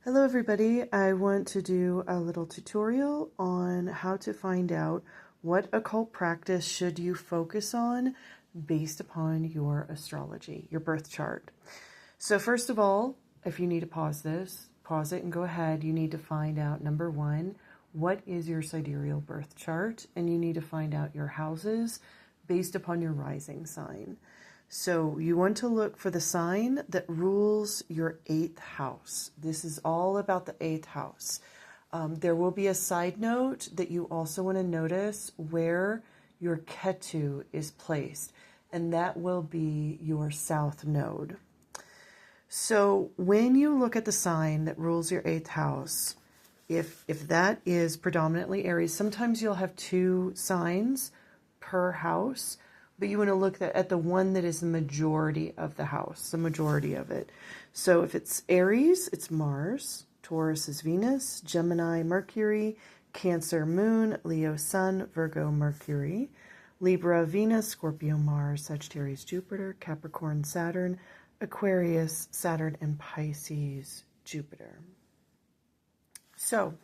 Hello everybody, I want to do a little tutorial on how to find out what occult practice should you focus on based upon your astrology, your birth chart. So first of all, if you need to pause this, pause it and go ahead. You need to find out, number one, what is your sidereal birth chart, and you need to find out your houses based upon your rising sign. So you want to look for the sign that rules your 8th house. This is all about the 8th house. There will be a side note that you also want to notice where your Ketu is placed, and that will be your south node. So when you look at the sign that rules your 8th house, if that is predominantly Aries, sometimes you'll have 2 signs per house, but you want to look at the one that is the majority of the house, the majority of it. So if it's Aries, it's Mars, Taurus is Venus, Gemini, Mercury, Cancer, Moon, Leo, Sun, Virgo, Mercury, Libra, Venus, Scorpio, Mars, Sagittarius, Jupiter, Capricorn, Saturn, Aquarius, Saturn, and Pisces, Jupiter. So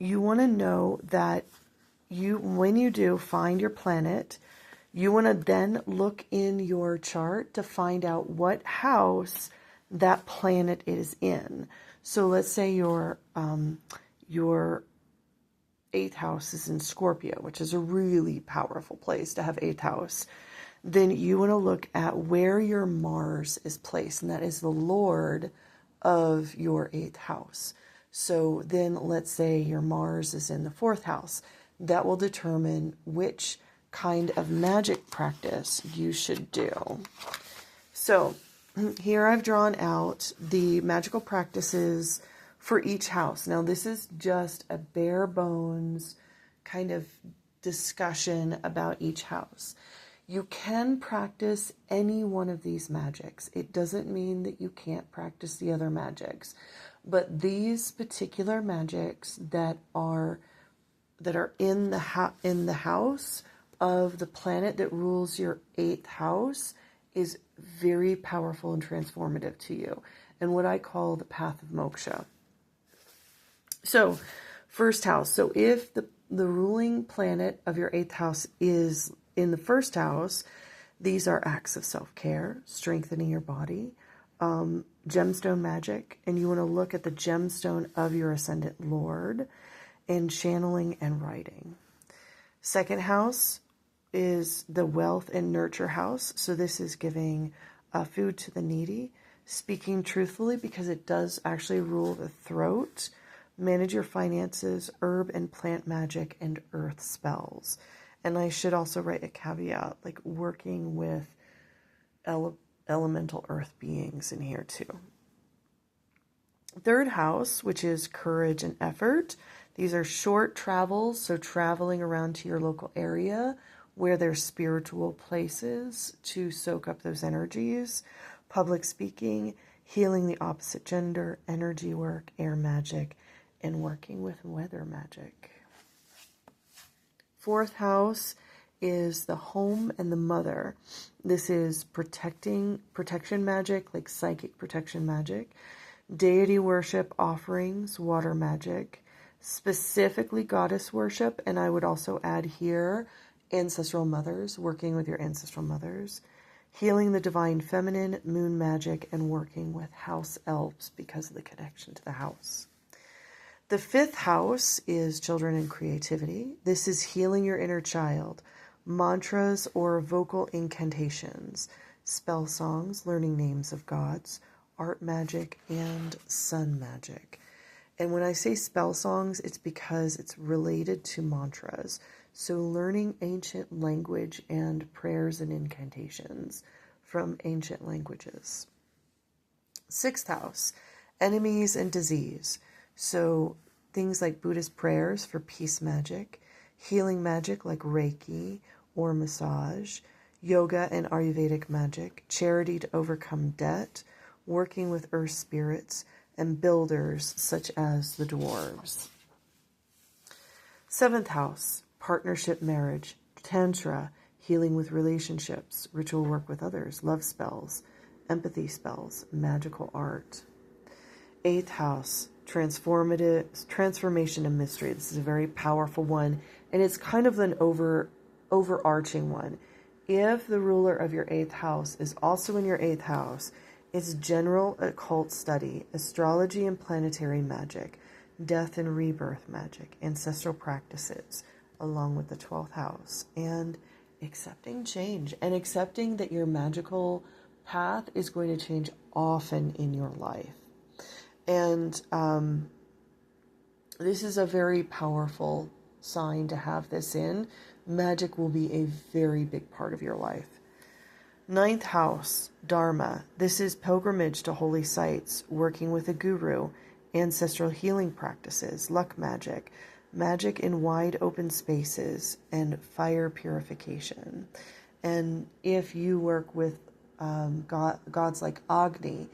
you want to know that when you do find your planet, you want to then look in your chart to find out what house that planet is in. So let's say your 8th house is in Scorpio, which is a really powerful place to have 8th house. Then you want to look at where your Mars is placed, and that is the Lord of your 8th house. So then let's say your Mars is in the 4th house. That will determine which kind of magic practice you should do. So here I've drawn out the magical practices for each house. Now this is just a bare bones kind of discussion about each house. You can practice any one of these magics. It doesn't mean that you can't practice the other magics, but these particular magics that are in the house of the planet that rules your 8th house is very powerful and transformative to you, and what I call the path of moksha. So, first house. So if the ruling planet of your 8th house is in the first house, these are acts of self-care, strengthening your body, gemstone magic, and you want to look at the gemstone of your ascendant Lord, and channeling and writing. Second house is the wealth and nurture house. So this is giving food to the needy, speaking truthfully, because it does actually rule the throat, manage your finances, herb and plant magic, and earth spells. And I should also write a caveat, like working with elemental earth beings in here too. Third house, which is courage and effort. These are short travels, so traveling around to your local area where there's spiritual places to soak up those energies, public speaking, healing the opposite gender, energy work, air magic, and working with weather magic. Fourth house is the home and the mother. This is protection magic, like psychic protection magic, deity worship, offerings, water magic, specifically goddess worship, and I would also add here ancestral mothers, working with your ancestral mothers, healing the divine feminine, moon magic, and working with house elves because of the connection to the house. The 5th house is children and creativity. This is healing your inner child, mantras or vocal incantations, spell songs, learning names of gods, art magic, and sun magic. And when I say spell songs, it's because it's related to mantras. So learning ancient language and prayers and incantations from ancient languages. 6th house, enemies and disease. So things like Buddhist prayers for peace magic, healing magic like Reiki or massage, yoga and Ayurvedic magic, charity to overcome debt, working with earth spirits, and builders such as the dwarves. 7th house, partnership marriage, tantra, healing with relationships, ritual work with others, love spells, empathy spells, magical art. 8th house, transformation and mystery. This is a very powerful one, and it's kind of an overarching one. If the ruler of your 8th house is also in your 8th house, it's general occult study, astrology and planetary magic, death and rebirth magic, ancestral practices, along with the 12th house, and accepting change and accepting that your magical path is going to change often in your life. And this is a very powerful sign to have this in. Magic will be a very big part of your life. 9th house, Dharma. This is pilgrimage to holy sites, working with a guru, ancestral healing practices, luck magic, magic in wide open spaces, and fire purification. And if you work with gods like Agni,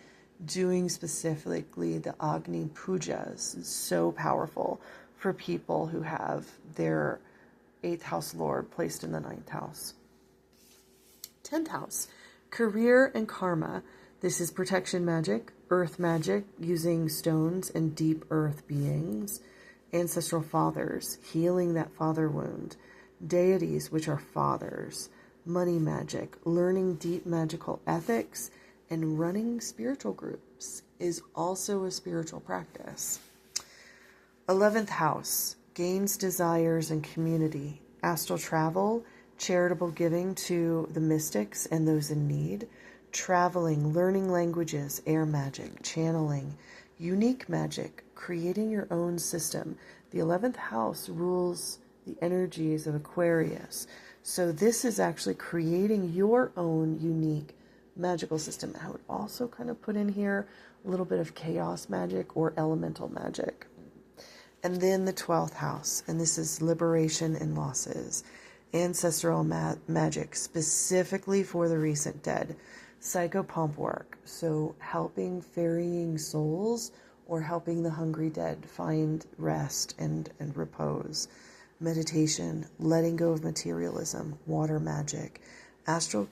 doing specifically the Agni pujas is so powerful for people who have their 8th house lord placed in the 9th house. 10th house, career and karma. This is protection magic, earth magic, using stones and deep earth beings, ancestral fathers, healing that father wound, deities, which are fathers, money magic, learning deep magical ethics, and running spiritual groups is also a spiritual practice. 11th house, gains, desires, and community, astral travel, charitable giving to the mystics and those in need, traveling, learning languages, air magic, channeling, unique magic, creating your own system. The 11th house rules the energies of Aquarius. So this is actually creating your own unique magical system. I would also kind of put in here a little bit of chaos magic or elemental magic. And then the 12th house, and this is liberation and losses, ancestral magic, specifically for the recent dead, psychopomp work, so helping ferrying souls or helping the hungry dead find rest and repose, meditation, letting go of materialism, water magic, astral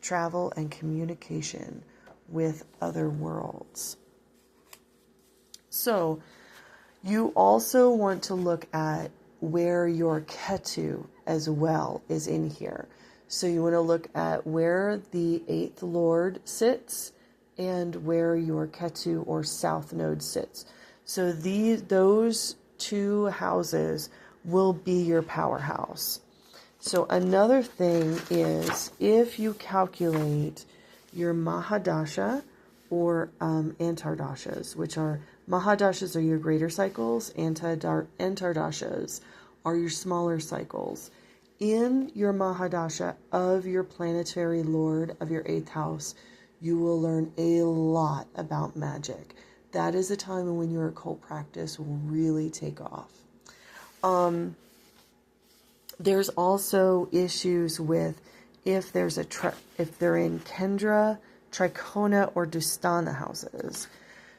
travel and communication with other worlds. So you also want to look at where your Ketu as well is in here. So you want to look at where the 8th Lord sits and where your Ketu or South Node sits. So those two houses will be your powerhouse. So another thing is if you calculate your Mahadasha or Antardashas, which are Mahadashas are your greater cycles, Antardashas are your smaller cycles. In your Mahadasha of your planetary lord of your 8th house, you will learn a lot about magic. That is a time when your occult practice will really take off. There's also issues with if they're in Kendra, Trikona, or Dusthana houses.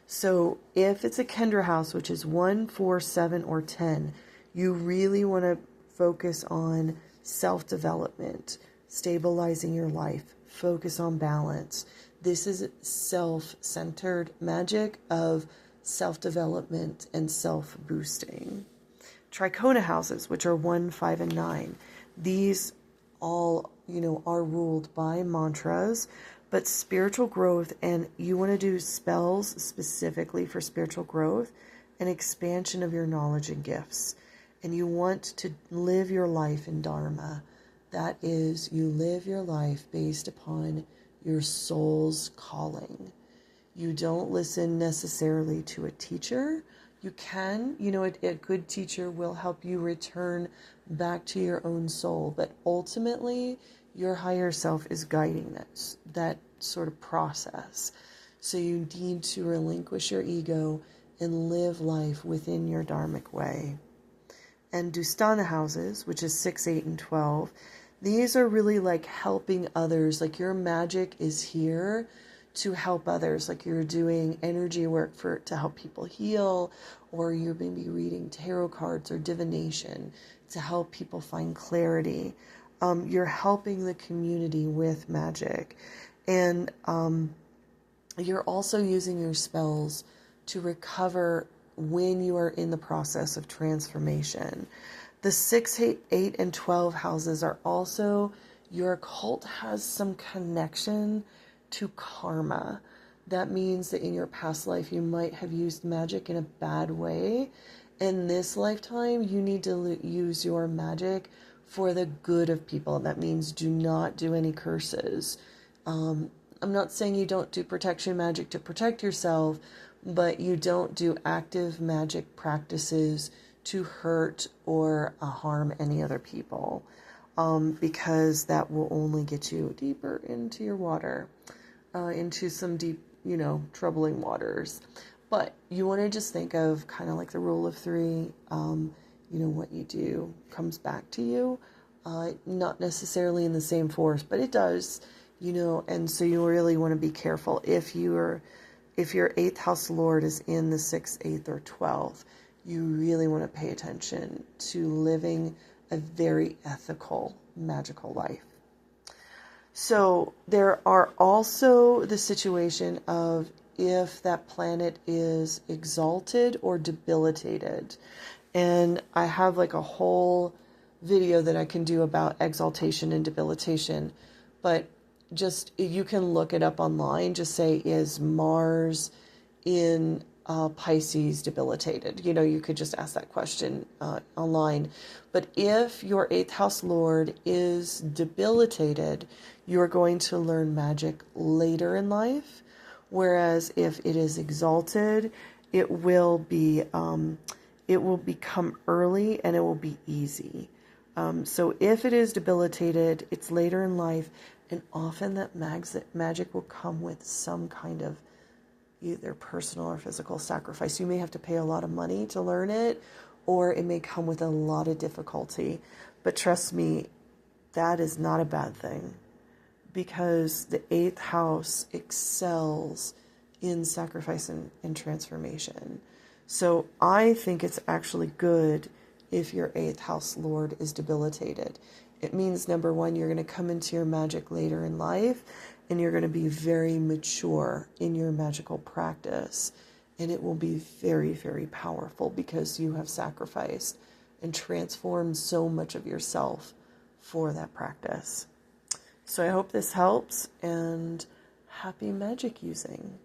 So if it's a Kendra house, which is 1, 4, 7, or 10, you really want to focus on self-development, stabilizing your life, focus on balance. This is self-centered magic of self-development and self-boosting. Trikona houses, which are 1, 5, and 9, these all, are ruled by mantras, but spiritual growth, and you want to do spells specifically for spiritual growth and expansion of your knowledge and gifts. And you want to live your life in Dharma. That is, you live your life based upon your soul's calling. You don't listen necessarily to a teacher. You can, a good teacher will help you return back to your own soul, but ultimately your higher self is guiding that sort of process. So you need to relinquish your ego and live life within your dharmic way. And Dusthana houses, which is 6, 8, and 12, these are really like helping others. Like your magic is here to help others. Like you're doing energy work to help people heal, or you're maybe reading tarot cards or divination to help people find clarity. You're helping the community with magic. And you're also using your spells to recover when you are in the process of transformation. The 6, 8, and 12 houses are also, your occult has some connection to karma. That means that in your past life, you might have used magic in a bad way. In this lifetime, you need to use your magic for the good of people. That means do not do any curses. I'm not saying you don't do protection magic to protect yourself, but you don't do active magic practices to hurt or harm any other people, because that will only get you deeper into your water, into some deep, troubling waters. But you want to just think of kind of like the rule of 3, what you do comes back to you, not necessarily in the same force, but it does, and so you really want to be careful if your 8th house lord is in the 6th, 8th, or 12th. You really want to pay attention to living a very ethical, magical life. So there are also the situation of if that planet is exalted or debilitated. And I have like a whole video that I can do about exaltation and debilitation, but just, you can look it up online. Just say, is Mars in Pisces debilitated? You could just ask that question online. But if your 8th house lord is debilitated, you're going to learn magic later in life. Whereas if it is exalted, it will become early and it will be easy. So if it is debilitated, it's later in life, and often that magic will come with some kind of either personal or physical sacrifice. You may have to pay a lot of money to learn it, or it may come with a lot of difficulty. But trust me, that is not a bad thing, because the 8th house excels in sacrifice and transformation. So I think it's actually good if your 8th house lord is debilitated. It means, number 1, you're going to come into your magic later in life, and you're going to be very mature in your magical practice. And it will be very, very powerful because you have sacrificed and transformed so much of yourself for that practice. So I hope this helps, and happy magic using.